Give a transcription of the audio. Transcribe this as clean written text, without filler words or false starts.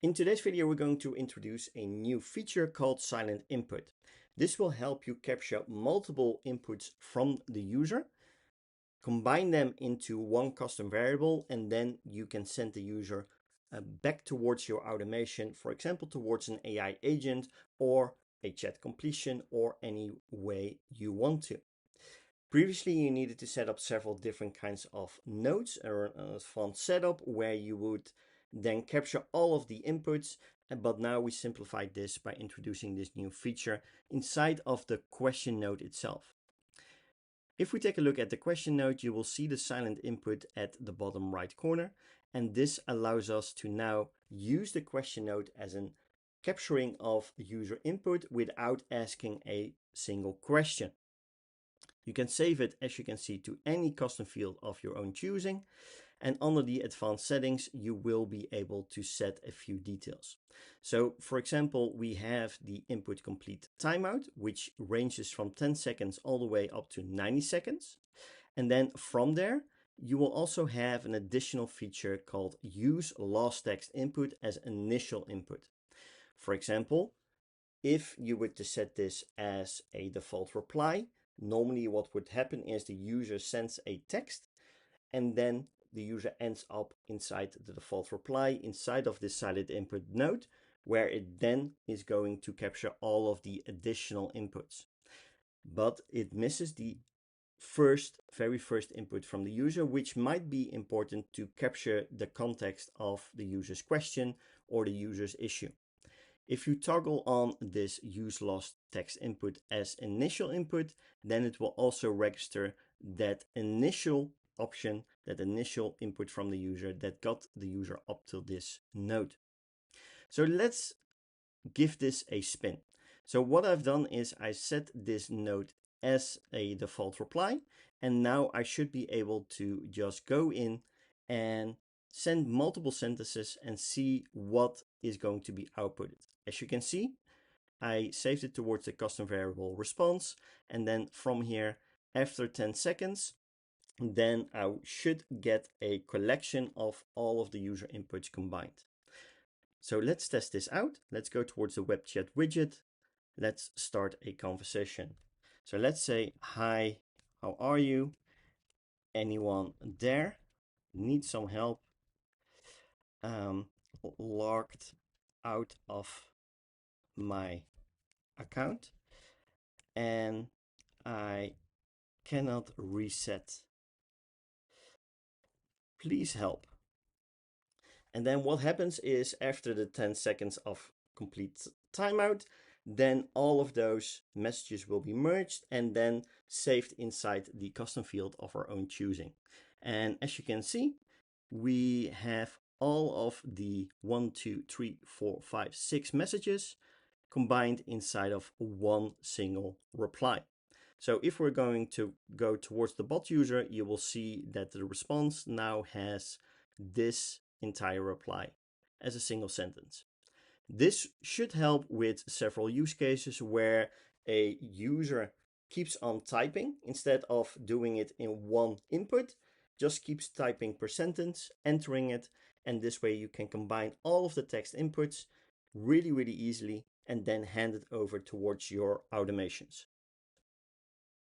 In today's video, we're going to introduce a new feature called silent input. This will help you capture multiple inputs from the user, combine them into one custom variable, and then you can send the user back towards your automation, for example, towards an AI agent or a chat completion or any way you want to. Previously, you needed to set up several different kinds of nodes or an advanced setup where you would then capture all of the inputs. But now we simplified this by introducing this new feature inside of the question node itself. If we take a look at the question node, you will see the silent input at the bottom right corner. And this allows us to now use the question node as a capturing of user input without asking a single question. You can save it, as you can see, to any custom field of your own choosing. And under the advanced settings, you will be able to set a few details. So for example, we have the input complete timeout, which ranges from 10 seconds all the way up to 90 seconds. And then from there, you will also have an additional feature called use last text input as initial input. For example, if you were to set this as a default reply, normally what would happen is the user sends a text and then the user ends up inside the default reply inside of this silent input node, where it then is going to capture all of the additional inputs. But it misses the very first input from the user, which might be important to capture the context of the user's question or the user's issue. If you toggle on this use last text input as initial input, then it will also register that initial option, that initial input from the user that got the user up to this node. So let's give this a spin. So what I've done is I set this node as a default reply, and now I should be able to just go in and send multiple sentences and see what is going to be outputted. As you can see, I saved it towards the custom variable response, and then from here, after 10 seconds, then I should get a collection of all of the user inputs combined. So let's test this out. Let's go towards the web chat widget. Let's start a conversation. So let's say, hi, how are you? Anyone there? Need some help? Logged out of my account and I cannot reset. Please help. And then what happens is after the 10 seconds of complete timeout, then all of those messages will be merged and then saved inside the custom field of our own choosing. And as you can see, we have all of the 1, 2, 3, 4, 5, 6 messages combined inside of one single reply. So if we're going to go towards the bot user, you will see that the response now has this entire reply as a single sentence. This should help with several use cases where a user keeps on typing instead of doing it in one input, just keeps typing per sentence, entering it, and this way you can combine all of the text inputs really easily and then hand it over towards your automations.